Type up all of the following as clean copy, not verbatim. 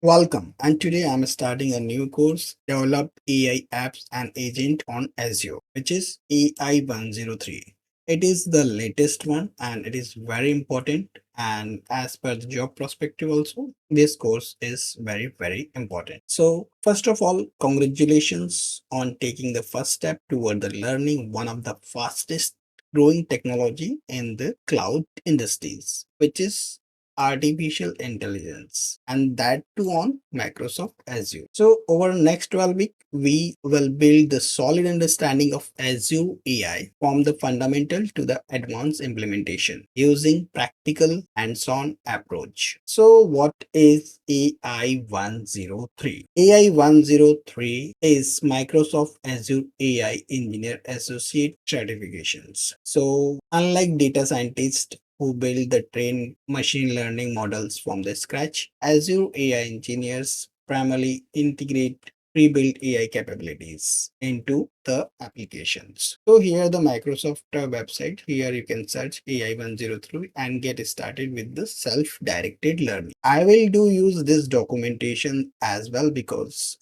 Welcome, and today I'm starting a new course, Develop AI Apps and Agent on Azure, which is AI-103. It is the latest one and it is very important. And as per the job perspective, also, this course is very important. So, first of all, congratulations on taking the first step toward the learning one of the fastest growing technology in the cloud industries, which is artificial intelligence, and that too on Microsoft Azure. So over next 12 weeks, we will build the solid understanding of Azure AI from the fundamental to the advanced implementation using practical hands-on approach. So what is AI 103? AI 103 is Microsoft Azure AI Engineer Associate certifications. So unlike data scientists who build the trained machine learning models from the scratch, Azure AI engineers primarily integrate pre-built AI capabilities into the applications. So here the Microsoft website, here you can search AI 103 and get started with the self-directed learning. I will use this documentation as well because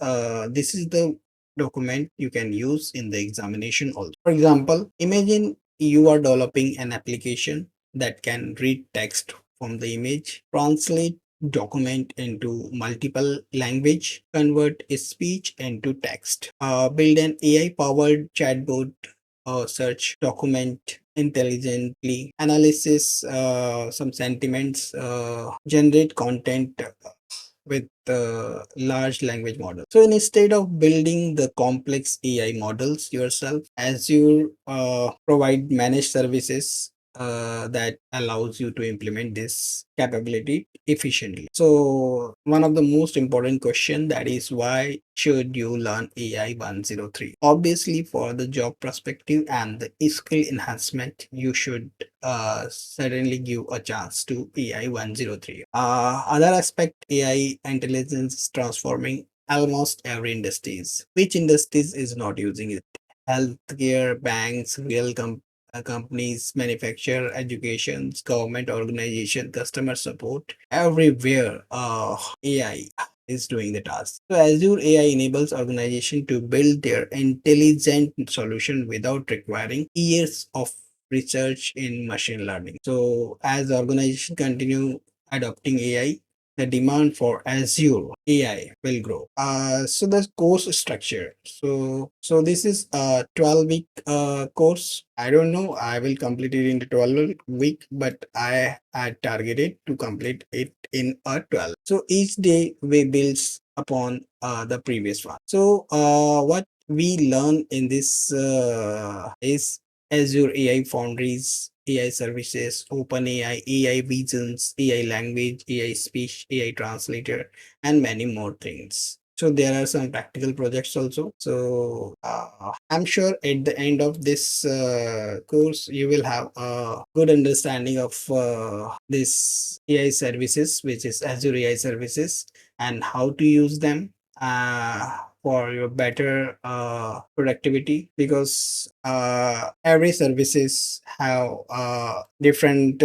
this is the document you can use in the examination also. For example, imagine you are developing an application that can read text from the image, translate document into multiple language, convert a speech into text, build an AI powered chatbot, search document intelligently, analysis some sentiments, generate content with large language model. So instead of building the complex AI models yourself, Azure provide managed services that allows you to implement this capability efficiently. So one of the most important question, that is why should you learn AI 103? Obviously for the job perspective and the skill enhancement, you should certainly give a chance to AI 103. Other aspect, AI intelligence is transforming almost every industries. Which industries is not using it? Healthcare, banks, companies, manufacture, education, government organization, customer support, everywhere AI is doing the task. So Azure AI enables organization to build their intelligent solution without requiring years of research in machine learning. So as the organization continue adopting AI, the demand for Azure AI will grow. So the course structure. So this is a 12-week course. I don't know. I will complete it in 12 week, but I had targeted to complete it in a 12. So each day we builds upon the previous one. So what we learn in this is Azure AI Foundries, AI Services, OpenAI, AI Visions, AI Language, AI Speech, AI Translator, and many more things. So there are some practical projects also. So I'm sure at the end of this course, you will have a good understanding of this AI services, which is Azure AI services, and how to use them for your better productivity, because every services have different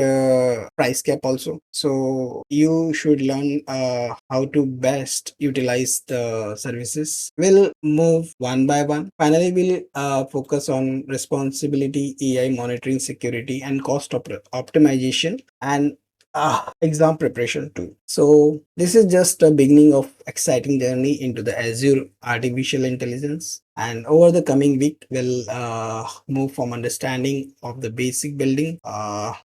price cap also. So you should learn how to best utilize the services. We'll move one by one. Finally, we'll focus on responsibility, AI monitoring, security, and cost optimization, and exam preparation too. So this is just a beginning of exciting journey into the Azure artificial intelligence. And over the coming week, we'll move from understanding of the basic building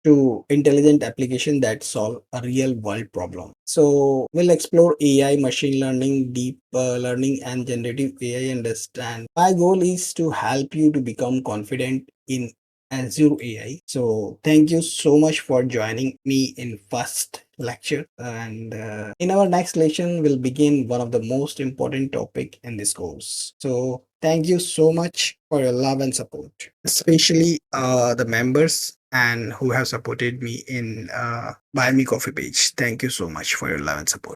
to intelligent application that solve a real world problem. So we'll explore AI, machine learning, deep learning, and generative AI. Understand. My goal is to help you to become confident in Azure AI. So thank you so much for joining me in first lecture, and in our next lesson we'll begin one of the most important topic in this course. So thank you so much for your love and support, especially the members and who have supported me in Buy Me Coffee page. Thank you so much for your love and support.